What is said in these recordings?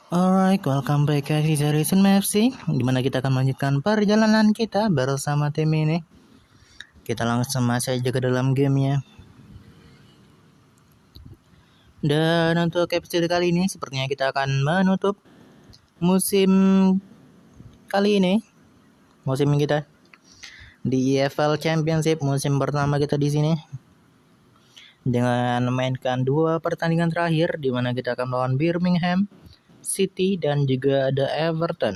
Alright, welcome back guys di Reason FC, dimana kita akan melanjutkan perjalanan kita bersama tim ini. Kita langsung masuk aja ke dalam gamenya. Dan untuk episode kali ini, sepertinya kita akan menutup musim kali ini, musim kita di EFL Championship musim pertama kita di sini, dengan memainkan 2 pertandingan terakhir, di mana kita akan melawan Birmingham City dan juga ada Everton.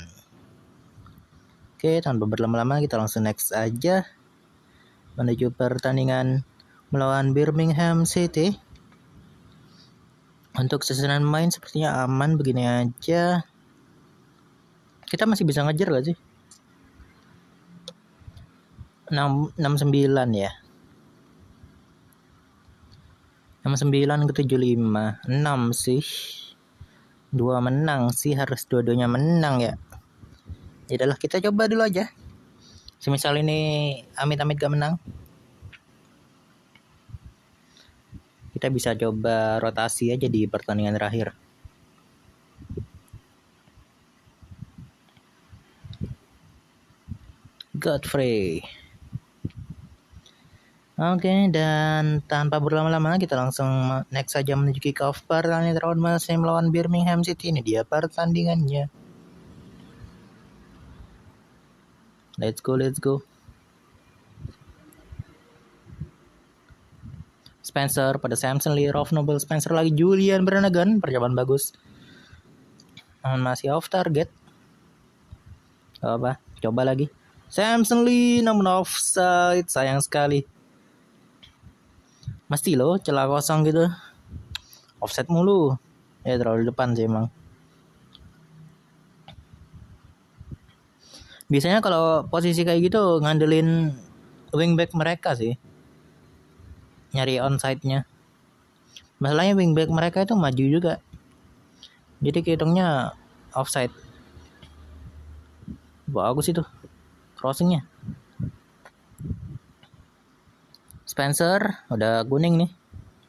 Oke, tanpa berlama-lama kita langsung next aja menuju pertandingan melawan Birmingham City. Untuk susunan main sepertinya aman begini aja. Kita masih bisa ngejar gak sih? 69 ya. 69 ke 75. 6 sih. 2 menang sih, harus dua-duanya menang ya. Yaudahlah, kita coba dulu aja. Semisal ini amit-amit gak menang, kita bisa coba rotasi aja di pertandingan terakhir. Godfrey. Oke, dan tanpa berlama-lama kita langsung next saja menuju kick off pertandingan round masih melawan Birmingham City. Ini dia pertandingannya. Let's go. Spencer pada Samson Lee, Rolf Noble, Spencer lagi, Julian Brannigan, percobaan bagus. Namun masih off target. Apa? Coba lagi. Samson Lee namun offside, sayang sekali. Mesti loh celah kosong gitu. Offset mulu. Ya terlalu depan sih emang. Biasanya kalau posisi kayak gitu ngandelin wingback mereka sih. Nyari onside-nya. Masalahnya wingback mereka itu maju juga. Jadi kehitungnya offside. Bagus itu crossingnya. Spencer udah kuning nih.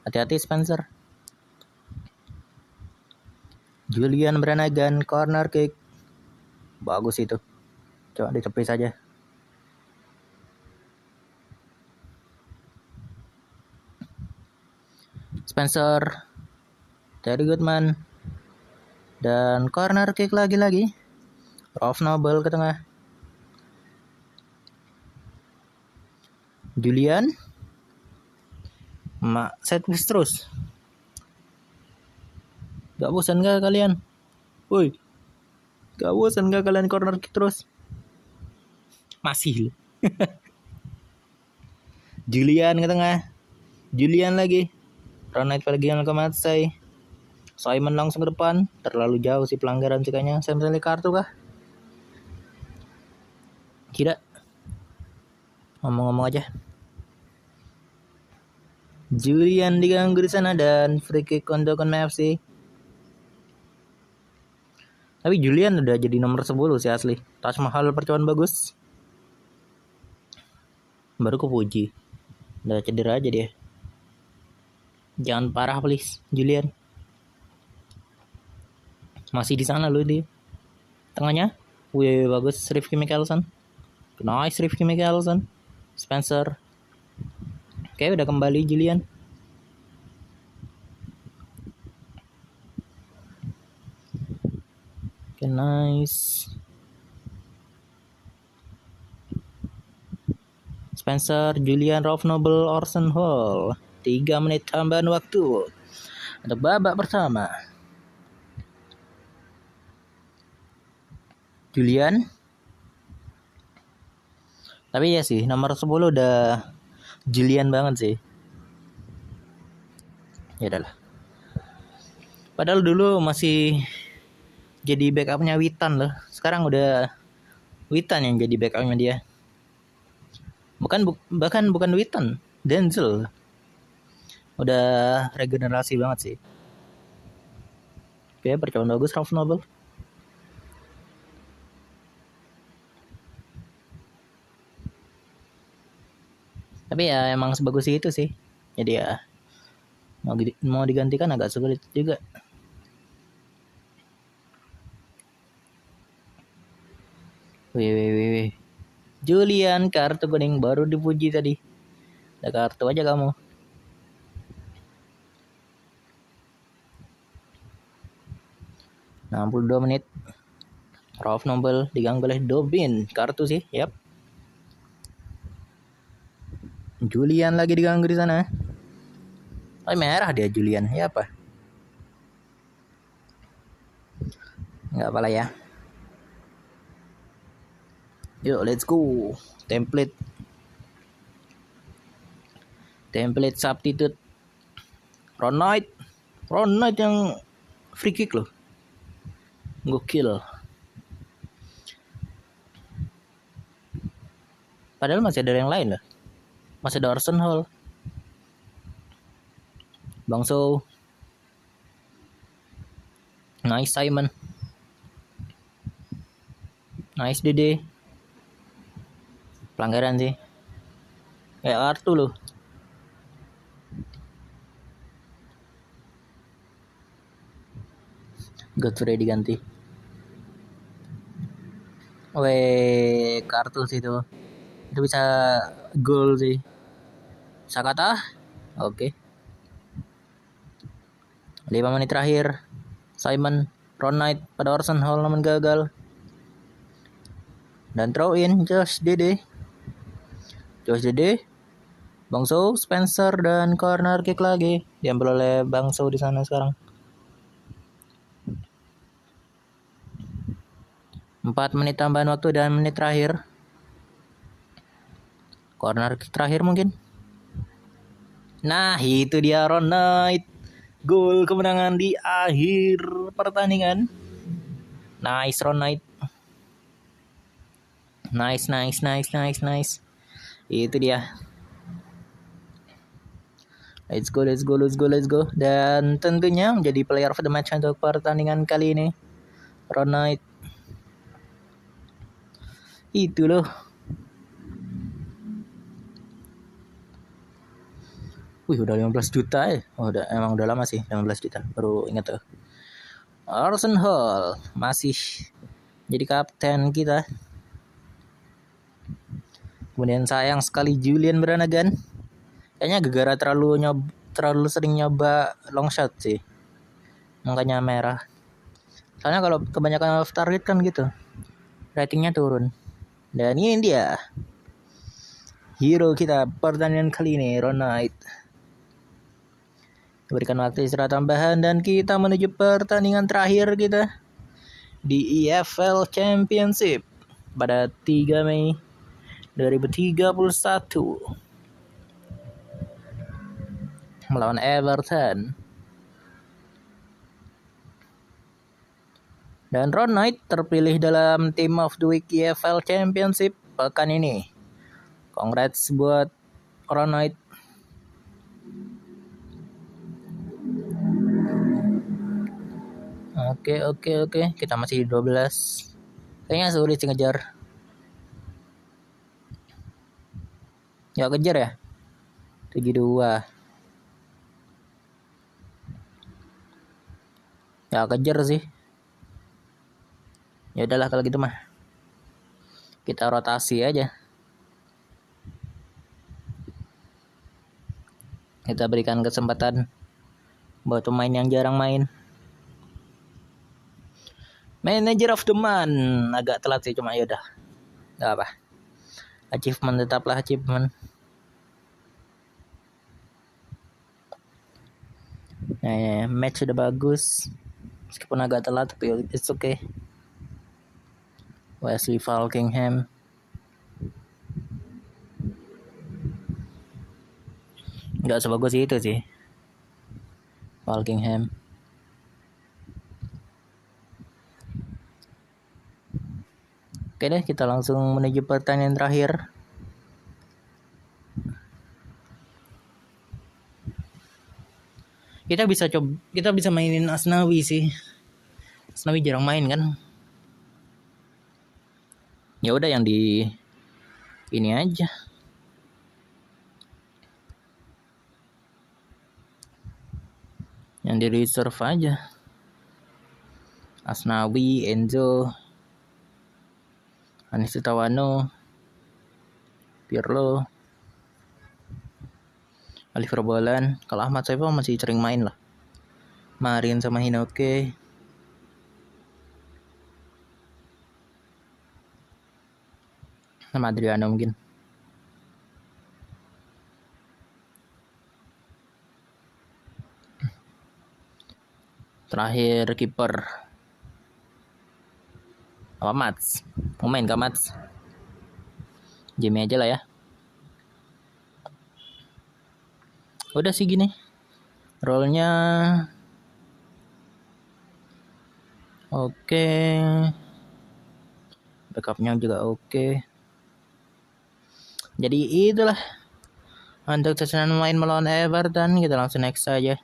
Hati-hati Spencer. Julian Brannigan corner kick. Bagus itu. Coba ditepis saja. Spencer. Terry Goodman. Dan corner kick lagi-lagi. Rolf Noble ke tengah. Julian. Set piece terus. Gak bosan gak kalian? Woi. Gak bosan gak kalian corner kick terus? Masih. Julian ke tengah. Julian lagi. Ronald Pelgian ke Matsai. Simon langsung ke depan. Terlalu jauh sih pelanggaran cikanya. Saya misalnya kartu kah? Tidak. Ngomong-ngomong aja. Julian diganggu di sana dan free kick untuk FC. Tapi Julian udah jadi nomor 10 sih asli. Taj Mahal percobaan bagus. Baru kepuji. Udah cedera aja dia. Jangan parah please, Julian. Masih di sana loh dia. Tengahnya. Wih, bagus Rifki Mikkelsen. Nice Rifki Mikkelsen. Spencer. Oke, udah kembali Julian. Oke, nice. Spencer, Julian, Rolf Noble, Orson Hall. 3 menit tambahan waktu untuk babak pertama. Julian. Tapi ya sih, nomor 10 udah Julian banget sih. Ya udahlah. Padahal dulu masih jadi backupnya Witan loh. Sekarang udah Witan yang jadi backupnya dia. Bahkan bukan Witan, Denzel. Udah regenerasi banget sih. Oke, percobaan bagus Rolf Noble. Tapi ya emang sebagus itu sih. Jadi ya mau digantikan agak sulit juga. Wih. Julian, kartu kuning baru dipuji tadi. Ada kartu aja kamu. Nah, 62 menit. Rauf Nobel diganggu oleh Dobin. Kartu sih, yap. Julian lagi diganggu di sana. Oh, merah dia Julian. Ya apa? Nggak apa lah ya. Yuk, let's go. Template substitute. Ron Knight yang free kick loh. Gokil. Padahal masih ada yang lain loh. Masih ada Orson Hall. Bangso. Nice Simon. Nice Dede. Pelanggaran sih. Kayak kartu loh. Godfrey diganti. Weh, kartu sih itu. Itu bisa gol sih. Sakata. Oke. 5 menit terakhir. Simon, Ron Knight pada Orson Hall namun gagal. Dan throw in Josh Dede. Bangso, Spencer dan corner kick lagi. Diambil oleh Bangso di sana sekarang. 4 menit tambahan waktu dan menit terakhir. Corner kick terakhir mungkin. Nah, itu dia Ron Knight. Gol kemenangan di akhir pertandingan. Nice Ron Knight. Nice. Itu dia. Let's go. Dan tentunya menjadi player of the match untuk pertandingan kali ini. Ron Knight. Itu loh. Wih, udah 15 juta ya. Oh, emang udah lama sih 15 juta. Baru ingat tuh. Orson Hall masih jadi kapten kita. Kemudian sayang sekali Julian Brannigan. Kayaknya gara-gara terlalu sering nyoba long shot sih. Makanya merah. Soalnya kalau kebanyakan off target kan gitu. Ratingnya turun. Dan ini dia hero kita pertandingan kali ini, Ron Knight. Berikan waktu istirahat tambahan dan kita menuju pertandingan terakhir kita di EFL Championship pada 3 Mei 2031 melawan Everton. Dan Ron Knight terpilih dalam Team of the Week EFL Championship pekan ini. Congrats buat Ron Knight. Oke. Kita masih di 12. Kayaknya sulit sih ngejar. Ya kejar ya. 72. Ya kejar sih. Ya udahlah kalau gitu mah. Kita rotasi aja. Kita berikan kesempatan buat pemain yang jarang main. Manager of the month agak telat sih cuma yaudah. Gak apa. Achievement tetaplah achievement. Nah, match sudah bagus. Meskipun agak telat tapi it's okay. Wesley Falkingham. Gak sebagus itu sih. Falkingham. Oke deh, kita langsung menuju pertanyaan terakhir. Kita bisa mainin Asnawi sih. Asnawi jarang main kan. Ya udah yang di ini aja. Yang di reserve aja. Asnawi, Enzo, Anis Tawano, Pirlo, Oliver Bolan. Kalau Ahmad Saiful masih sering main lah. Marin sama Hinoke. Sama Adriano mungkin. Terakhir kiper. Apa Mats? Mau main kah Mats? Jamie aja lah ya. Udah sih gini. Rollnya oke. Backupnya juga oke. Jadi itulah untuk susunan main melawan Everton. Kita langsung next aja.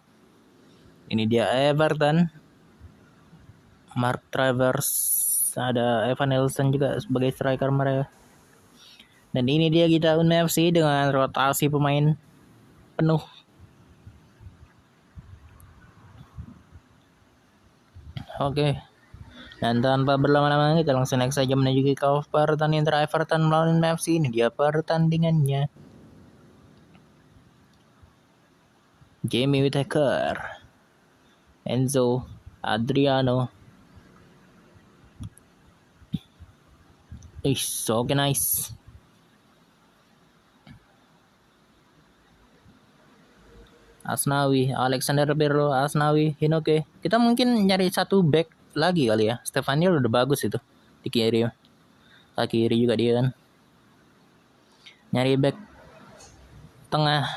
Ini dia Everton. Mark Travers, ada Evan Nelson juga sebagai striker mereka. Dan ini dia kita UFC dengan rotasi pemain penuh. Oke. Dan tanpa berlama-lama kita langsung next saja menuju kick off pertandingan antara Everton melawan UFC. Ini dia pertandingannya. Jamie Whittaker, Enzo, Adriano. So nice. Asnawi, Alexander Pirlo, Asnawi, Hinoke. Kita mungkin nyari satu back lagi kali ya. Stefaniel udah bagus itu di kiri. Kiri juga dia kan. Nyari back tengah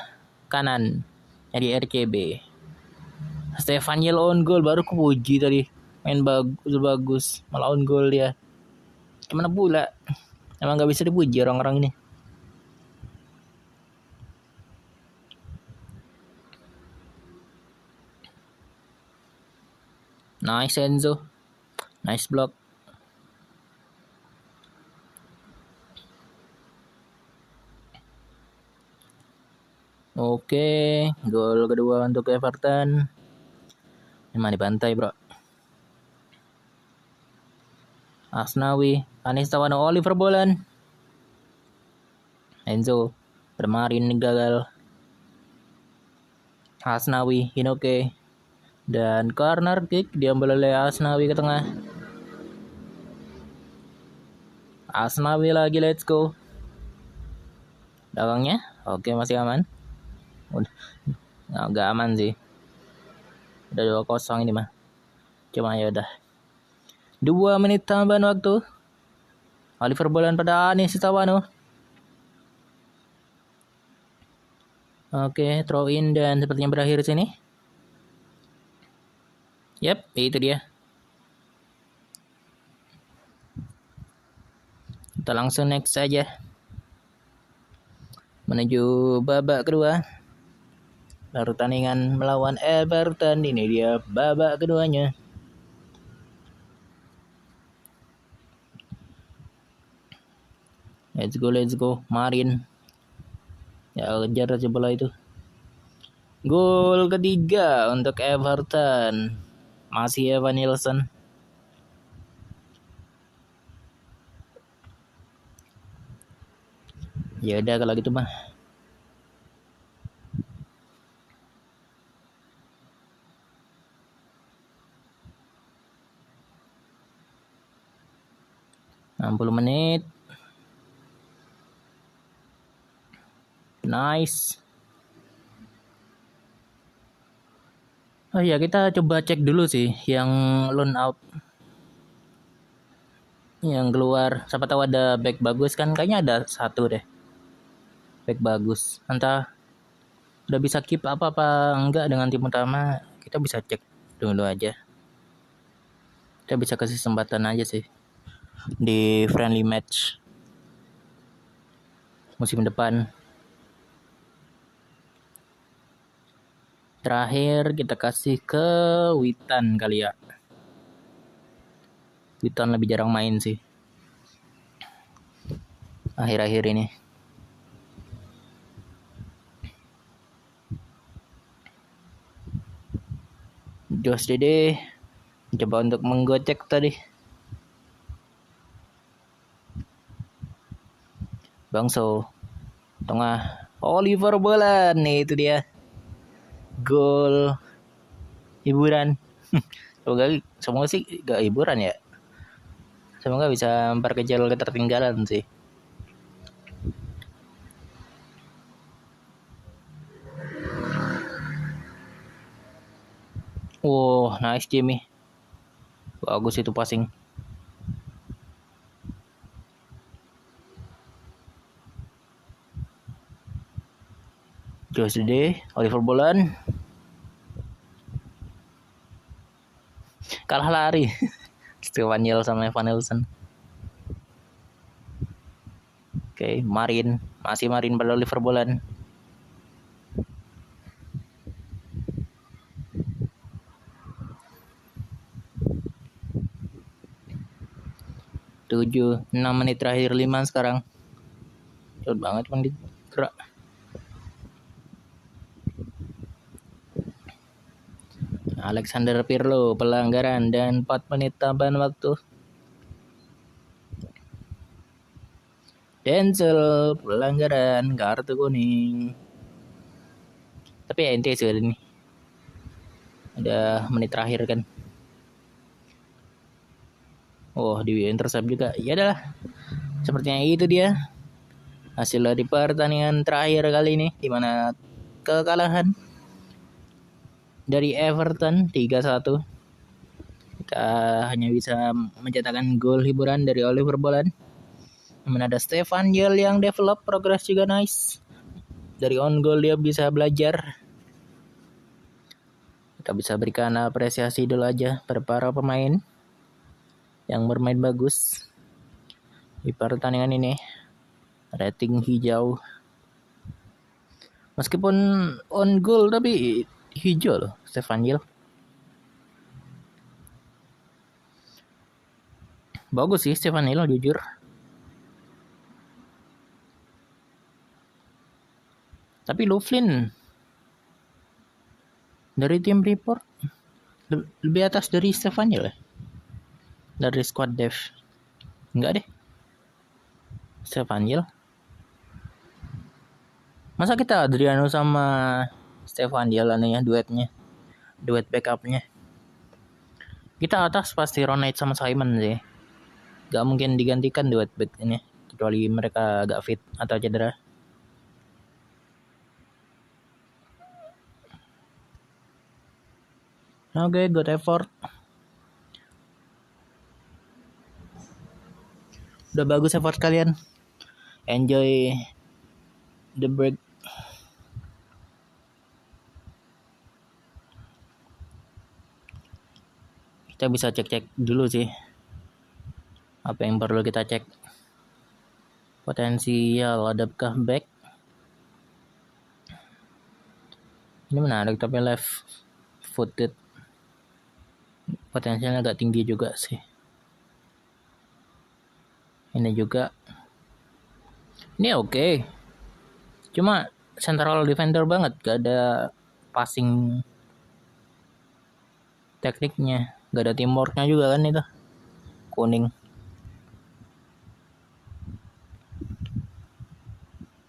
kanan. Nyari RCB. Stefaniel on goal, baru kupuji tadi. Main bagus, malah on goal dia. Gimana pula? Emang gak bisa dipuji orang-orang ini. Nice Enzo. Nice block. Oke, gol kedua untuk Everton. Emang dibantai bro. Asnawi, Anis Tawano, Oliver Bolan, Enzo, Bermarin gagal. Asnawi, Hinoke, dan corner kick diambil oleh Asnawi ke tengah. Asnawi lagi, let's go. Belakangnya, oke masih aman. Udah, nggak aman sih. Udah 2-0 ini mah. Cuma ya udah. 2 menit tambahan waktu. Oliver Bolan pada Anis Tawano. Oke, throw in dan sepertinya berakhir sini. Yap, itu dia. Kita langsung next saja. Menuju babak kedua. Pertandingan melawan Everton. Ini dia babak keduanya. Let's go. Marin. Ya, kejar aja bola itu. Gol ketiga untuk Everton. Masih Evan Nilsson. Ya udah kalau gitu mah. Puluh menit. Nice. Oh ya, kita coba cek dulu sih yang loan out. Yang keluar. Siapa tahu ada back bagus kan? Kayaknya ada satu deh. Back bagus. Entah udah bisa keep apa enggak dengan tim utama. Kita bisa cek dulu aja. Kita bisa kasih kesempatan aja sih. Di friendly match musim depan. Terakhir kita kasih ke Witan kali ya. Witan lebih jarang main sih akhir-akhir ini. Jos Dede coba untuk menggocek tadi. Bangso tengah Oliver Bolan nih, itu dia gol hiburan. Semoga sih gak hiburan ya, semoga bisa memperkecil ketertinggalan sih. Nice Jimmy, bagus itu passing. Josh Day, Oliver Bolan kalah lari. Stefaniel sama Evan Nelson. Oke, masih Marin pada Oliver Bolan. Tujuh, 6 menit terakhir 5 sekarang. Cepet banget Bang gerak. Alexander Pirlo pelanggaran dan 4 menit tambahan waktu. Denzel pelanggaran, kartu kuning. Tapi ya intinya sih ini. Ada menit terakhir kan. Di intercept juga. Ya adalah. Sepertinya itu dia hasil dari pertandingan terakhir kali ini, di mana kekalahan dari Everton 3-1. Kita hanya bisa mencetakkan gol hiburan dari Oliver Bolan. Namun ada Stefaniel yang develop, progress juga nice. Dari on goal dia bisa belajar. Kita bisa berikan apresiasi dulu aja pada para pemain yang bermain bagus di pertandingan ini. Rating hijau. Meskipun on goal tapi hijau loh Stefaniel. Bagus sih Stefaniel jujur. Tapi Loughlin dari tim report lebih atas dari Stefaniel ya? Dari squad dev. Enggak deh. Stefaniel. Masa kita Adriano sama Stefaniel aneh ya duetnya. Duet backupnya. Kita atas pasti Ronald sama Simon sih. Gak mungkin digantikan duet back ini. Kecuali mereka agak fit atau cedera. Oke, good effort. Udah bagus effort kalian. Enjoy the break. Kita bisa cek-cek dulu sih. Apa yang perlu kita cek? Potensial adakah back? Ini menarik tapi left footed. Potensialnya agak tinggi juga sih. Ini juga. Ini oke. Cuma central defender banget, gak ada passing tekniknya, gak ada teamworknya juga kan itu. Kuning.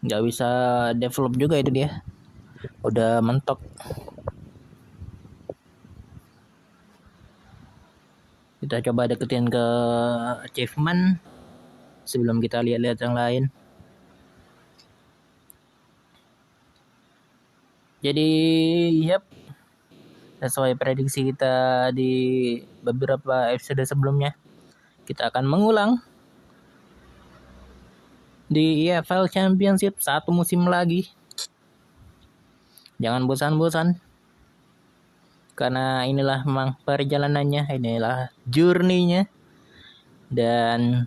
Gak bisa develop juga itu dia. Udah mentok. Kita coba deketin ke achievement sebelum kita lihat-lihat yang lain. Jadi, sesuai prediksi kita di beberapa episode sebelumnya, kita akan mengulang di EFL Championship 1 musim lagi. Jangan bosan-bosan. Karena inilah memang perjalanannya, inilah journey-nya. Dan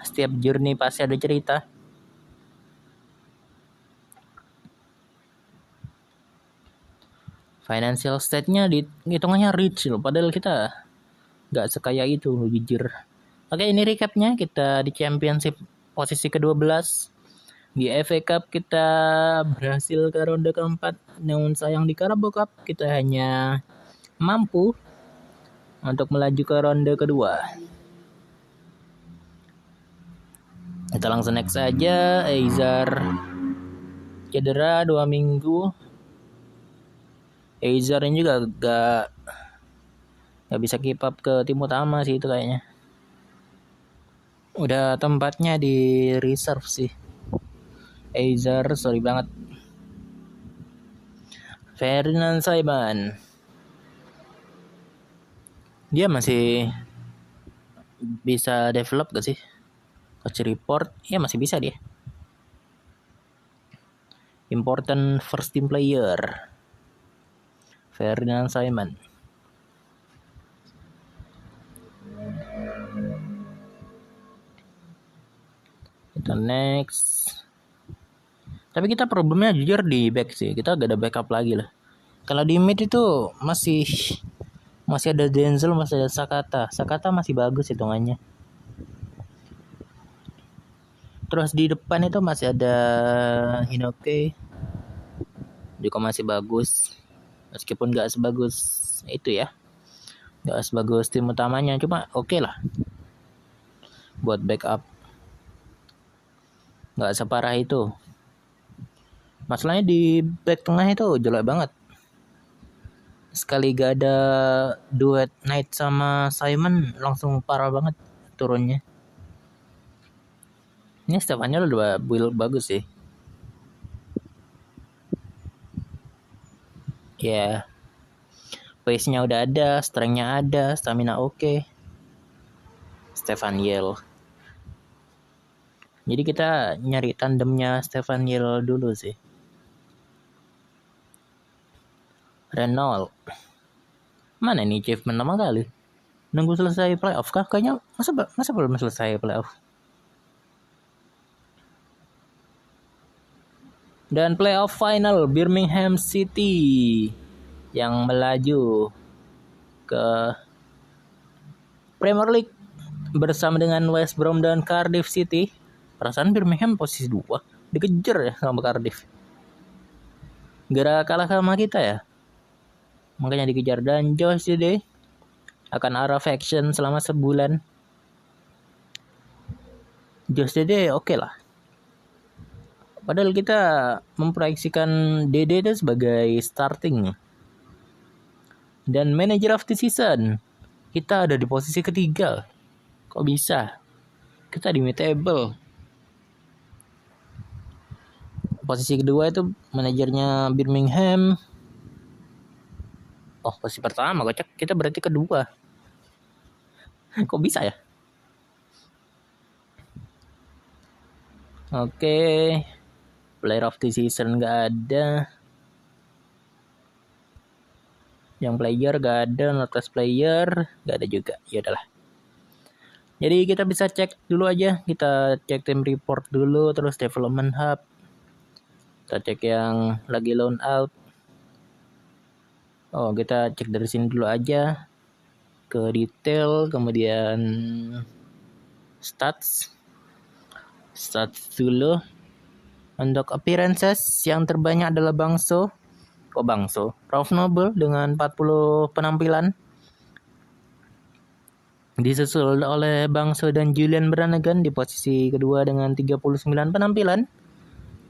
setiap journey pasti ada cerita. Financial state-nya hitungannya rich loh, padahal kita gak sekaya itu jujur. Oke, ini recapnya. Kita di Championship posisi ke-12. Di FA Cup kita berhasil ke ronde keempat. Namun sayang di Carabao Cup kita hanya mampu untuk melaju ke ronde kedua. Kita langsung next aja. Eizer cedera 2 minggu. Eizer ini juga gak bisa keep up ke tim utama sih itu kayaknya. Udah tempatnya di reserve sih. Eizer sorry banget. Ferdinand Saiban, dia masih bisa develop gak sih? Coach report ya masih bisa dia. Important first team player Ferdinand Saiban. Kita next. Tapi kita problemnya jujur di back sih. Kita gak ada backup lagi lah. Kalau di mid itu masih ada Denzel, masih ada Sakata. Sakata masih bagus hitungannya. Terus di depan itu masih ada Hinoke. Juga masih bagus. Meskipun gak sebagus itu ya. Gak sebagus tim utamanya. Cuma oke lah. Buat backup. Gak separah itu. Masalahnya di back tengah itu jelek banget. Sekali gak ada duet Knight sama Simon langsung parah banget turunnya. Ini Stefania udah build bagus sih. Ya. Pace-nya udah ada, strength-nya ada, stamina oke. Stefan Yell. Jadi kita nyari tandemnya Stefan Yell dulu sih. Renault. Mana nih achievement pertama kali? Nunggu selesai playoff kah? Kayaknya masa belum selesai playoff. Dan playoff final Birmingham City yang melaju ke Premier League bersama dengan West Brom dan Cardiff City. Perasaan Birmingham posisi 2 dikejar ya sama Cardiff. Gara kalah sama kita ya. Makanya dikejar. Dan Josh Dede akan arah faction selama sebulan. Josh Dede oke lah. Padahal kita memproyeksikan Dede itu sebagai starting. Dan manager of the season kita ada di posisi ketiga. Kok bisa? Kita di mid-table. Posisi kedua itu manajernya Birmingham. Oh, posisi pertama kocak. Kita berarti kedua. Kok bisa ya? Oke. Player of the season gak ada. Yang player gak ada. Notice player gak ada juga. Ya udahlah. Jadi kita bisa cek dulu aja. Kita cek team report dulu. Terus development hub. Kita cek yang lagi loan out. Oh, kita cek dari sini dulu aja. Ke detail, kemudian stats dulu. Untuk appearances yang terbanyak adalah Ralph Noble dengan 40 penampilan. Disusul oleh Bangso dan Julian Brannigan di posisi kedua dengan 39 penampilan.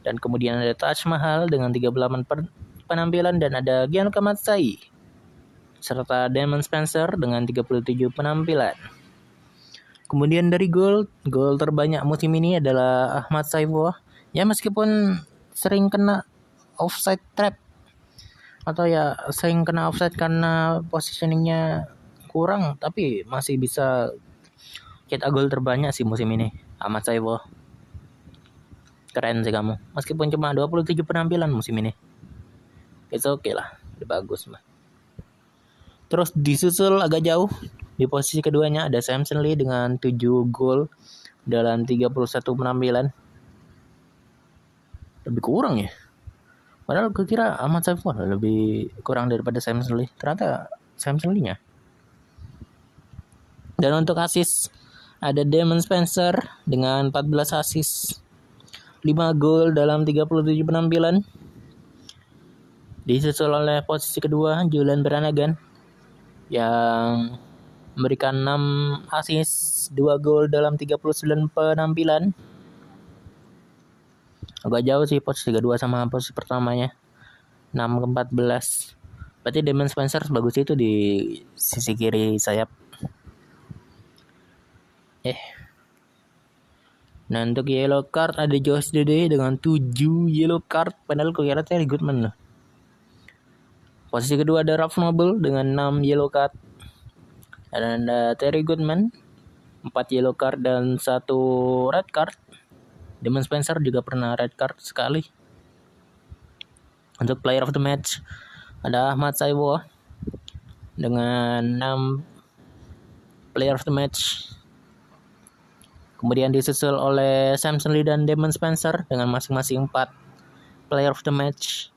Dan kemudian ada Taj Mahal dengan 38 penampilan, dan ada Gianluca Matsai serta Damon Spencer dengan 37 penampilan. Kemudian dari gol terbanyak musim ini adalah Ahmad Saifullah. Ya meskipun sering kena offside trap atau ya sering kena offside karena positioningnya kurang, tapi masih bisa cetak gol terbanyak sih musim ini Ahmad Saifullah. Keren sih kamu. Meskipun cuma 27 penampilan musim ini. It's okay lah. Udah bagus mah. Terus disusul agak jauh. Di posisi keduanya ada Samson Lee dengan 7 gol dalam 31 penampilan. Lebih kurang ya. Padahal gue kira Ahmad Saifullah lebih kurang daripada Samson Lee. Ternyata Samson Lee-nya. Dan untuk assist ada Damon Spencer dengan 14 assist. 5 gol dalam 37 penampilan. Disusul oleh posisi kedua Julian Brannigan yang memberikan 6 assist, 2 gol dalam 39 penampilan. Agak jauh sih posisi kedua sama posisi pertamanya. 6 ke 14. Berarti Damon Spencer bagus itu di sisi kiri sayap. Nah untuk yellow card ada Josh Dede dengan 7 yellow card. Padahal kira Terry Goodman loh. Posisi kedua ada Ralph Noble dengan 6 yellow card. Dan ada Terry Goodman 4 yellow card dan 1 red card. Damon Spencer juga pernah red card sekali. Untuk player of the match ada Ahmad Saiwo dengan 6 player of the match. Kemudian disusul oleh Samson Lee dan Damon Spencer dengan masing-masing 4 player of the match.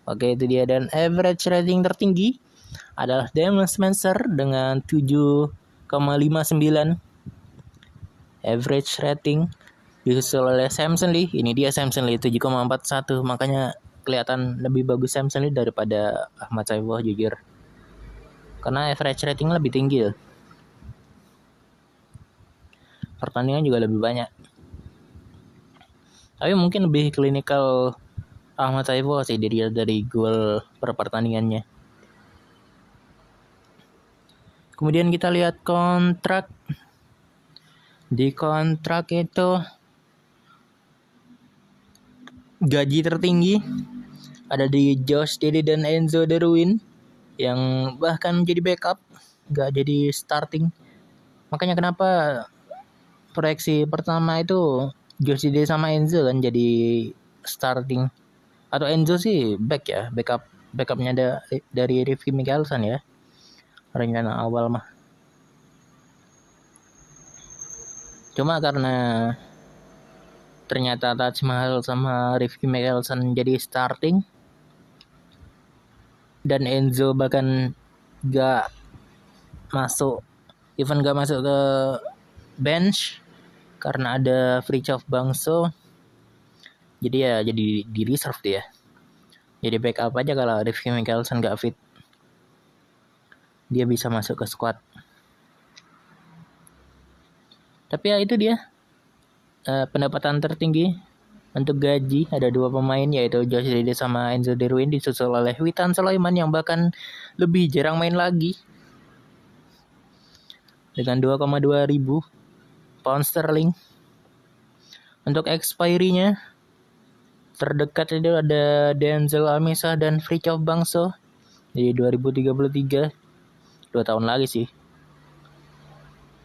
Oke, itu dia. Dan average rating tertinggi adalah Damon Spencer dengan 7,59 average rating. Disusul oleh Samson Lee. Ini dia Samson Lee 7,41. Makanya kelihatan lebih bagus Samson Lee daripada Ahmad Saiwo jujur. Karena average rating lebih tinggi. Pertandingan juga lebih banyak. Tapi mungkin lebih klinikal Ahmad Saiwo sih dari gol per pertandingannya. Kemudian kita lihat kontrak. Di kontrak itu gaji tertinggi ada di Josh Dede dan Enzo Darwin yang bahkan jadi backup, gak jadi starting. Makanya kenapa proyeksi pertama itu Josh Dede sama Enzo kan jadi starting. Atau Enzo sih back ya, backupnya dari Rifki Mickelson ya. Rencana awal mah. Cuma karena ternyata Taj Mahal sama Rifki Mickelson jadi starting dan Enzo bahkan gak masuk ke bench karena ada Fritjof Bangso. Jadi ya jadi di reserve dia. Jadi backup aja kalau Rifki Mickelson gak fit. Dia bisa masuk ke squad. Tapi ya itu dia. Pendapatan tertinggi untuk gaji ada 2 pemain yaitu Josh Dede sama Enzo Darwin disusul oleh Witan Sulaiman yang bahkan lebih jarang main lagi dengan 2,2 ribu pound sterling. Untuk expiry-nya terdekat itu ada Denzel Amisah dan Fritjof Bangso di 2033, 2 tahun lagi sih.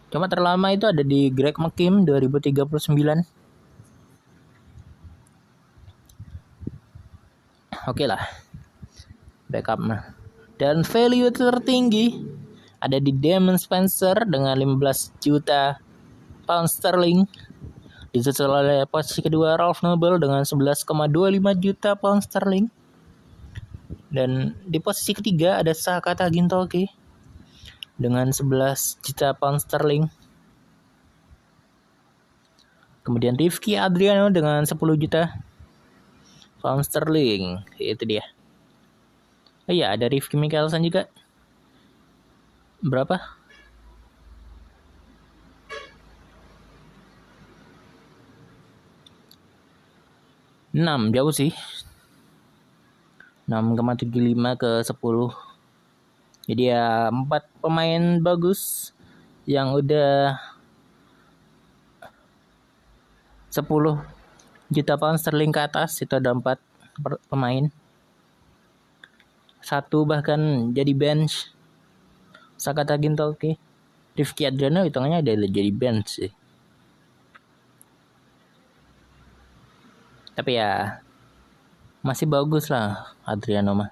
Cuma terlama itu ada di Greg McKim 2039. Oke lah. Backup nah. Dan value tertinggi ada di Damon Spencer dengan 15 juta pound sterling. Disusul oleh posisi kedua Ralph Noble dengan 11,25 juta pound sterling. Dan di posisi ketiga ada Sakata Gintoki dengan 11 juta pound sterling. Kemudian Rifki Adriano dengan 10 juta pound sterling. Itu dia. Oh iya, ada Rifki Mickelson juga. Berapa? Enam, jauh sih. 6,75 ke 10. Jadi ya 4 pemain bagus yang udah 10 juta pound sterling ke atas itu ada 4 pemain. 1 bahkan jadi bench. Sakata Gintoki, Rifki Adriano hitungannya ada jadi bench sih. Tapi ya masih bagus lah Adriano mah.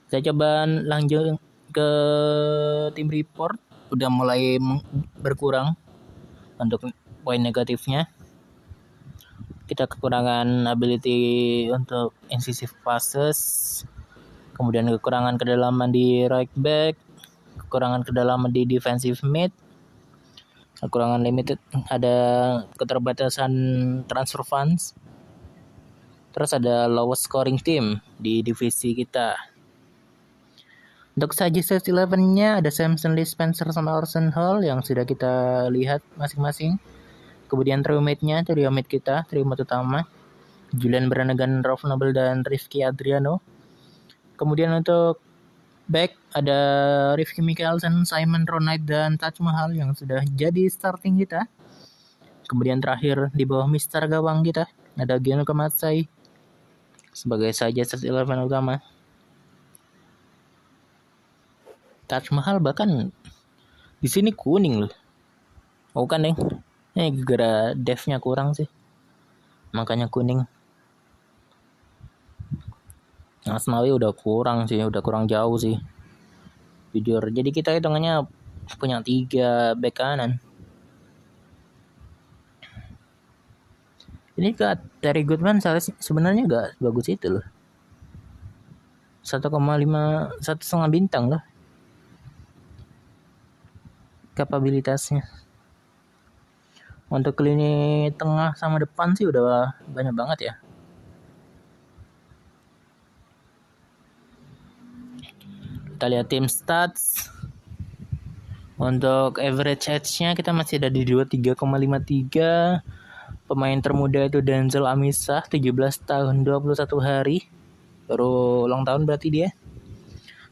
Saya coba lanjut ke tim report, udah mulai berkurang untuk poin negatifnya. Kita kekurangan ability untuk incisive passes, kemudian kekurangan kedalaman di right back, kekurangan kedalaman di defensive mid, kekurangan limited, ada keterbatasan transfer funds. Terus ada lowest scoring team di divisi kita. Untuk Suggested 11-nya ada Samson Lee, Spencer sama Orson Hall yang sudah kita lihat masing-masing. Kemudian trio mid-nya, trio mid kita, trio mid utama Julian Brannigan, Rolf Nobel, dan Rifki Adriano. Kemudian untuk back ada Rifki Mikkelsen, Simon Ronald, dan Taj Mahal yang sudah jadi starting kita. Kemudian terakhir di bawah Mister Gawang kita ada Geno Kamatsai sebagai saja set 11 utama. Taj Mahal bahkan di sini kuning loh. Oh kan deh. Ini gara devnya kurang sih. Makanya kuning. Asnawi udah kurang sih, udah kurang jauh sih. Jujur. Jadi kita hitungannya punya 3 back kanan. Ini Kak Terry Goodman sebenarnya gak bagus itu loh. 1,5 1,5 bintang loh. Kapabilitasnya. Untuk lini tengah sama depan sih udah banyak banget ya. Kita lihat tim stats. Untuk average age-nya kita masih ada di 23,53. Pemain termuda itu Denzel Amisah, 17 tahun 21 hari. Baru ulang tahun berarti dia.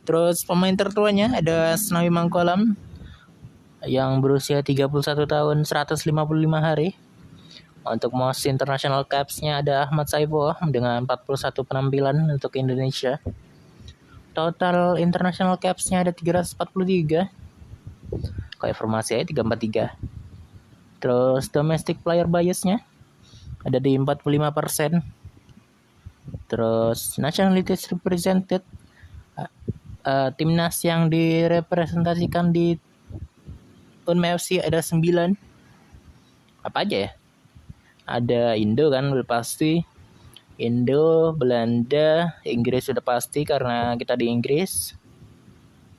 Terus pemain tertuanya ada Asnawi Mangkualam yang berusia 31 tahun 155 hari. Untuk most international caps-nya ada Ahmad Saifullah dengan 41 penampilan untuk Indonesia. Total international caps-nya ada 343. Kayak formasi aja 343. Terus domestic player bias-nya ada di 45%. Terus nationalities represented, timnas yang direpresentasikan di UNMA FC ada 9. Apa aja ya? Ada Indo kan udah pasti. Indo, Belanda, Inggris sudah pasti karena kita di Inggris.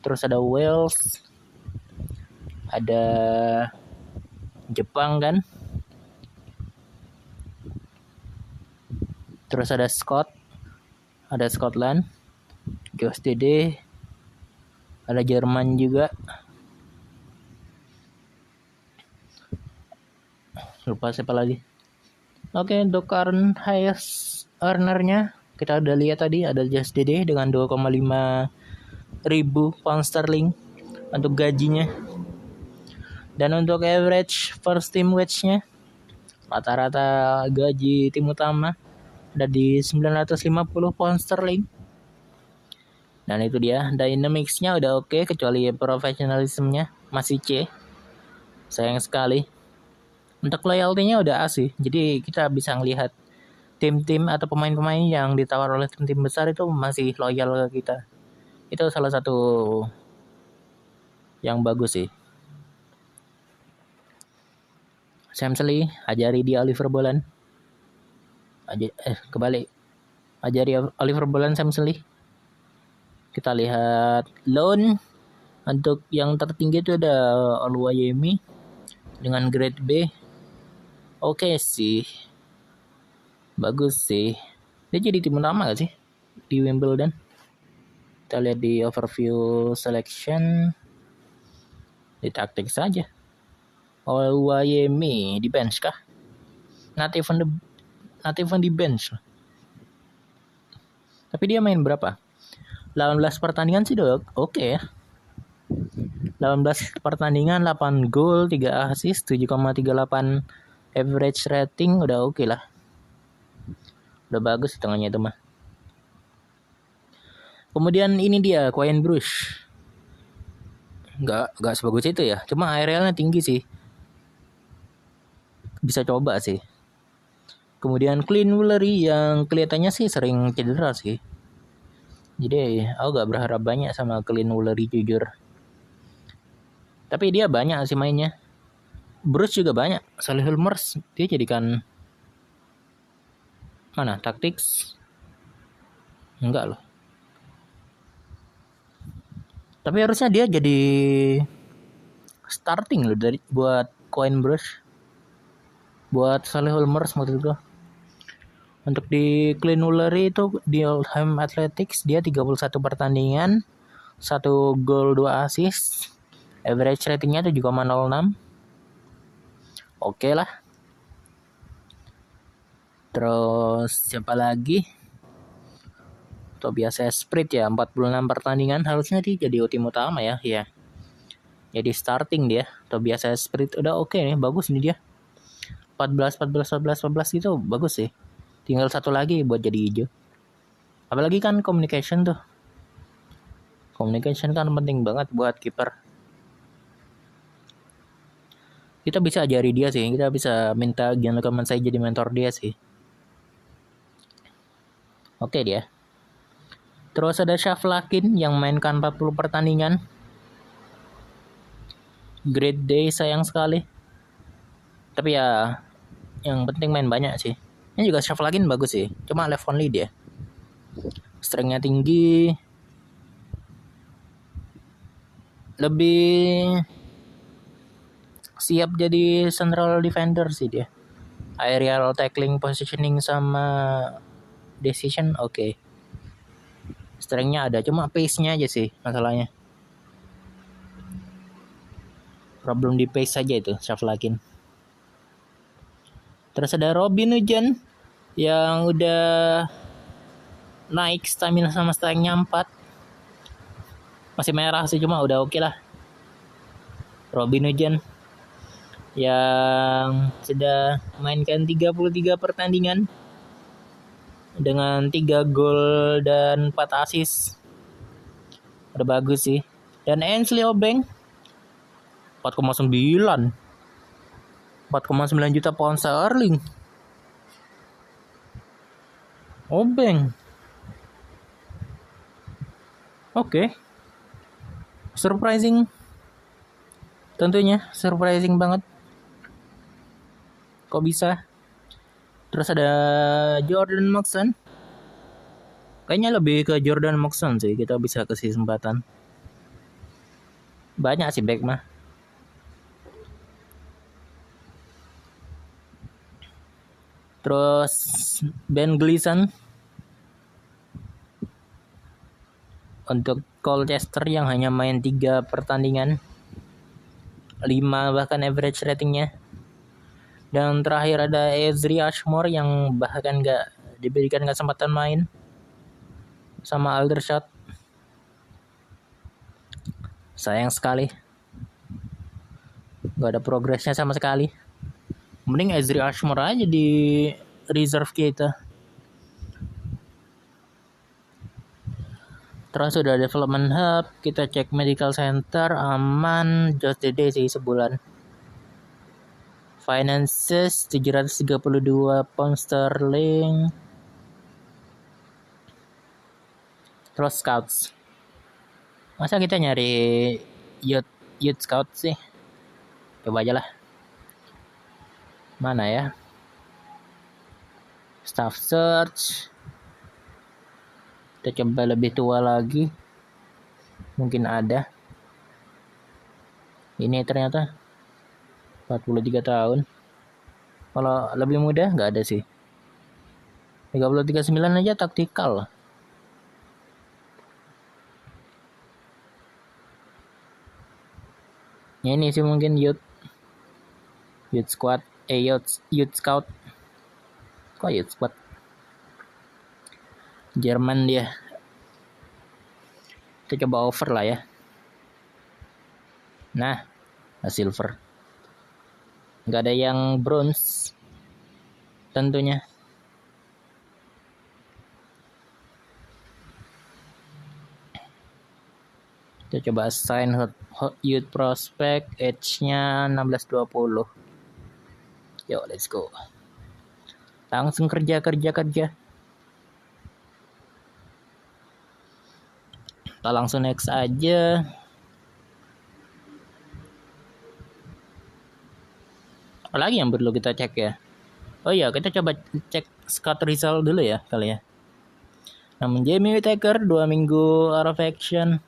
Terus ada Wales, ada Jepang kan. Terus ada ada Scotland, Josh Dede, ada Jerman juga. Lupa siapa lagi. Oke, untuk current highest earner-nya kita udah lihat tadi ada Josh Dede dengan 2,5 ribu pound sterling untuk gajinya. Dan untuk average first team wage-nya, rata-rata gaji tim utama ada di 950 pound sterling. Dan itu dia, dynamics-nya udah oke, kecuali professionalism-nya masih C. Sayang sekali. Untuk loyalty-nya udah A sih. Jadi kita bisa ngelihat tim-tim atau pemain-pemain yang ditawar oleh tim-tim besar itu masih loyal ke kita. Itu salah satu yang bagus sih. Sam Slee, ajari dia Oliver Boland. Ajari Oliver Boland Sam Slee. Kita lihat loan. Untuk yang tertinggi itu ada Oluwayemi dengan grade B. Oke sih. Bagus sih. Dia jadi tim utama gak sih di Wimbledon? Kita lihat di overview selection. Di taktik saja. Oluwayemi di bench kah? Not even di bench. Tapi dia main berapa? 18 pertandingan sih udah oke ya. 18 pertandingan, 8 gol, 3 assist, 7,38 average rating, udah oke lah. Udah bagus hitungannya itu mah. Kemudian ini dia Quyen Bruce. Enggak sebagus itu ya. Cuma aerialnya tinggi sih. Bisa coba sih. Kemudian Clean Woolery yang kelihatannya sih sering cedera sih. Jadi aku gak berharap banyak sama Clean Woolery jujur. Tapi dia banyak sih mainnya. Bruce juga banyak. Solihul Mers dia jadikan mana? Tactics? Enggak loh. Tapi harusnya dia jadi starting loh buat Quyen Bruce. Buat Solihul Mers maksud gue. Untuk di Clean Woolery itu di Oldham Athletics dia 31 pertandingan, 1 gol 2 assist. Average ratingnya 7,06. Oke lah. Terus siapa lagi? Tobias Esprit ya, 46 pertandingan harusnya dia jadi tim utama ya. Ya. Jadi starting dia. Tobias Esprit udah oke nih, bagus nih dia. 14 gitu bagus sih. Tinggal satu lagi buat jadi hijau. Apalagi kan communication tuh. Communication kan penting banget buat kiper. Kita bisa ajari dia sih, kita bisa minta Gian saya jadi mentor dia sih. Oke dia. Terus ada Shaflakin yang mainkan 40 pertandingan. Great day sayang sekali. Tapi ya yang penting main banyak sih. Ini juga Shaflakin bagus sih. Cuma left only dia. Strength-nya tinggi. Lebih siap jadi central defender sih dia. Aerial tackling, positioning sama decision oke. Strength-nya ada, cuma pace-nya aja sih masalahnya. Problem di pace saja itu, Shaflakin. Terus ada Robin Hujan yang udah naik stamina sama strength-nya 4. Masih merah sih, cuma udah oke lah. Robin Hujan yang sudah mainkan 33 pertandingan dengan 3 gol dan 4 assist. Udah bagus sih. Dan Ainsley Obeng 4,9 juta pound sterling. Obeng. Oke. Surprising. Tentunya surprising banget. Kok bisa? Terus ada Jordan Moxon. Kayaknya lebih ke Jordan Moxon sih. Kita bisa kasih kesempatan. Banyak sih back mah. Terus Ben Gleeson untuk Colchester yang hanya main 3 pertandingan, 5 bahkan average ratingnya. Dan terakhir ada Ezri Ashmore yang bahkan gak diberikan kesempatan main sama Aldershot. Sayang sekali, gak ada progresnya sama sekali. Mending Ezri Ashmore aja di reserve kita. Terus sudah development hub, kita cek medical center, aman, just day sih sebulan. Finances 732 pound sterling. Terus scouts. Masa kita nyari youth scout sih? Coba aja lah. Mana ya? Staff search. Kita coba lebih tua lagi. Mungkin ada. Ini ternyata 43 tahun. Kalau lebih muda nggak ada sih. 33-9 aja taktikal. Ini sih mungkin youth squad, youth scout. Kok youth squad? Jerman dia. Kita coba over lah ya. Nah, silver. Nggak ada yang bronze. Tentunya. Kita coba assign hot youth prospect, age-nya 16-20. Yo, let's go. Langsung kerja. Kita langsung next aja. Apalagi yang perlu kita cek ya? Oh iya, kita coba cek scout result dulu ya kali ya. Namun Jamie Whittaker 2 minggu out of action.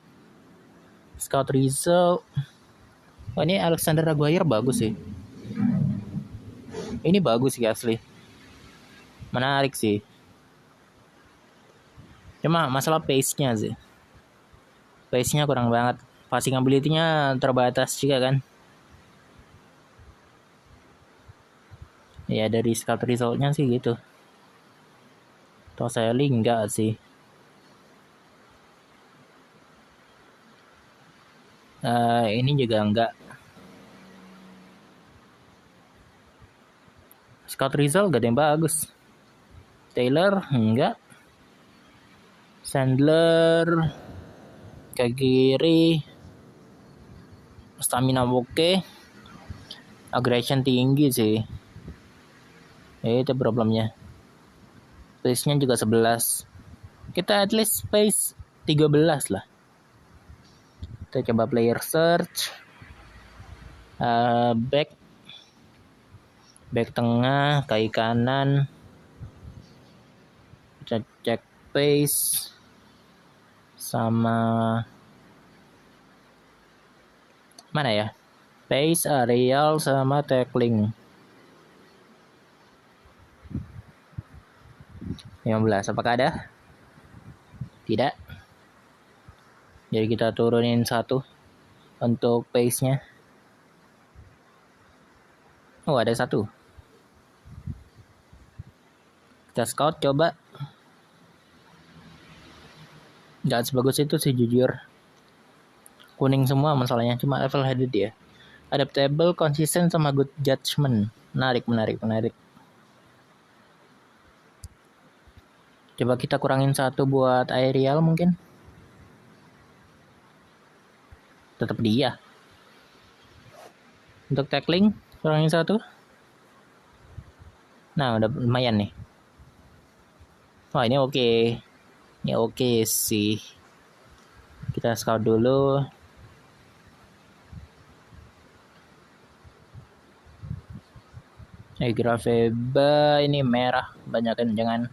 Scout result. Oh, ini Alexander Aguirre bagus sih. Ini bagus sih asli. Menarik sih. Cuma masalah pace-nya sih. Pace-nya kurang banget. Passing ability-nya terbatas juga kan. Ya dari scout result-nya sih gitu. Toselli enggak sih. Ini juga enggak. Scott Rizal gak ada yang bagus. Taylor enggak. Sandler Kagiri stamina oke, aggression tinggi sih. Itu problemnya. Pace-nya juga 11. Kita at least pace 13 lah. Kita coba player search. Back tengah, kaki kanan. Kita cek pace sama mana ya? Pace, aerial sama tackling. 15. Apakah ada? Tidak. Jadi kita turunin 1 untuk pace-nya. Oh, ada 1. Kita scout coba. Gak sebagus itu sih jujur. Kuning semua masalahnya, cuma level headed ya. Adaptable, konsisten sama good judgment. Menarik. Coba kita kurangin 1 buat aerial mungkin. Tetap dia. Untuk tackling kurangin 1. Nah, udah lumayan nih. Wah, ini oke. Ini oke sih. Kita scout dulu. Grafeba ini merah, banyakan jangan.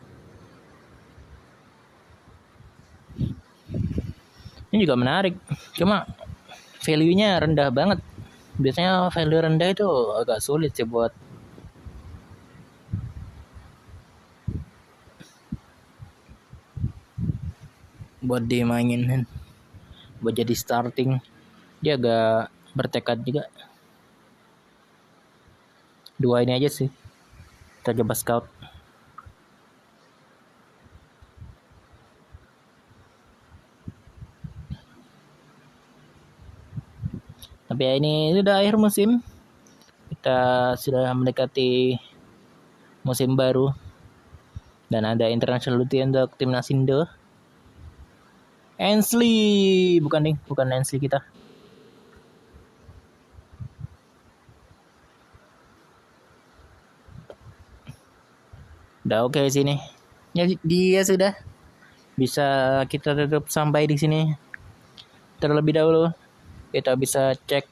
Ini juga menarik, cuma value-nya rendah banget. Biasanya value rendah itu agak sulit sih buat dimainin, buat jadi starting. Dia agak bertekad juga. 2 ini aja sih. Kita coba scout. Tapi ya ini sudah akhir musim. Kita sudah mendekati musim baru. Dan ada international duty untuk timnas Indo. Ainsley, bukan Ainsley kita. Udah oke sini. Ya, dia sudah bisa kita tutup sampai di sini. Terlebih dahulu kita bisa cek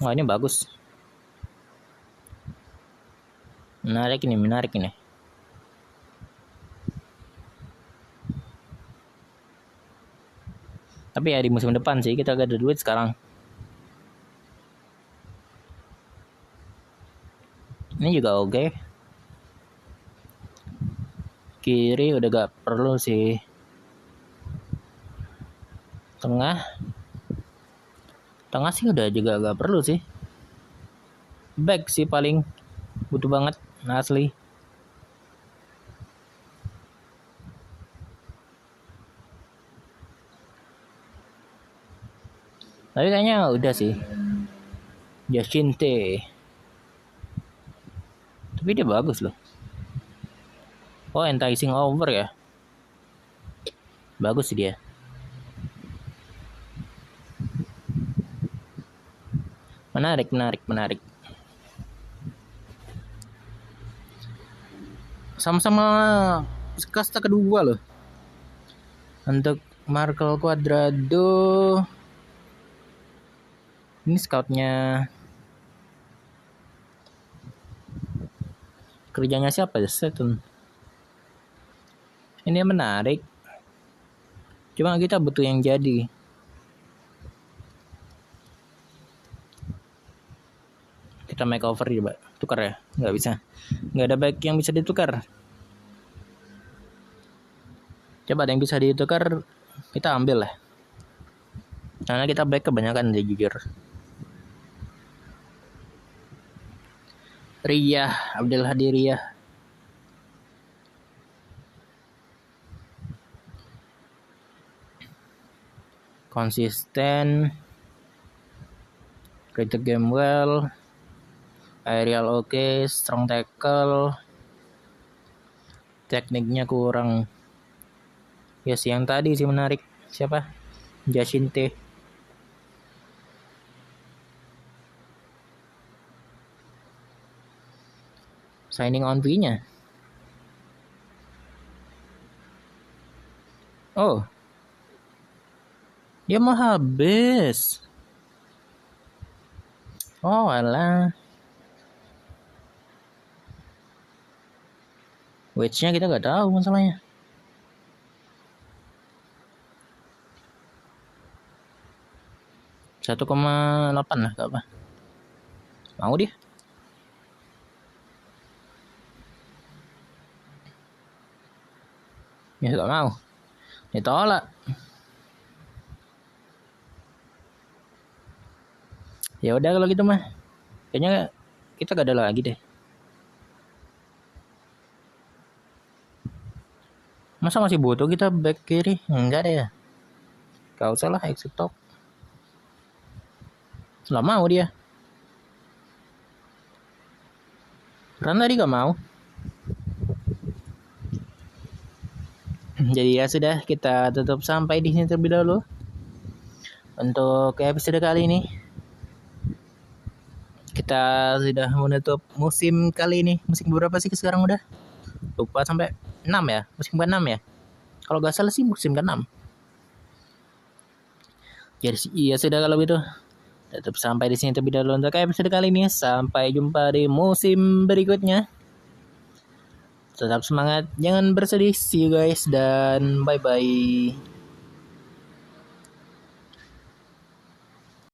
wah, ini bagus. Menarik ini. Tapi ya di musim depan sih kita gak ada duit sekarang. Ini juga oke. Kiri udah gak perlu sih. Tengah sih udah juga gak perlu sih. Back sih paling butuh banget, asli. Tapi kayaknya udah sih. Jacinte. Tapi dia bagus loh. Oh, enticing over ya. Bagus sih dia. Menarik. Sama-sama kasta kedua loh. Untuk Markel Cuadrado. Ini scoutnya. Kerjanya siapa ya? Setun. Ini menarik. Cuma kita butuh yang jadi. Kita make over coba. Tukar ya? Nggak bisa. Nggak ada back yang bisa ditukar. Coba ada yang bisa ditukar, kita ambil lah. Karena kita back kebanyakan dia jujur. Riyah, Abdul Hadi Riyah. Konsisten, read the game well, aerial oke, strong tackle, tekniknya kurang. Ya sih yang tadi sih menarik. Siapa? Jacinte. Signing on fee-nya. Oh. Dia mau habis. Oh alah. Wage-nya kita nggak tahu masalahnya. $1,8 lah, gak apa. Mau dia? Ya gak mau. Ditolak. Ya udah kalau gitu mah. Kayaknya kita gak ada lagi deh. Masa masih butuh kita back kiri? Enggak deh ya. Gak usah lah exit top. Lah mau dia. Karena tadi gak mau. Jadi ya sudah, kita tutup sampai di sini terlebih dahulu. Untuk episode kali ini kita sudah menutup musim kali ini. Musim berapa sih sekarang udah? Lupa sampai 6 ya. Musim ke-6 ya. Kalau gak salah sih musim ke-6. Jadi iya sudah kalau gitu. Tetap sampai di sini terlebih dahulu untuk episode kali ini. Sampai jumpa di musim berikutnya. Tetap semangat, jangan bersedih. See you guys dan bye-bye.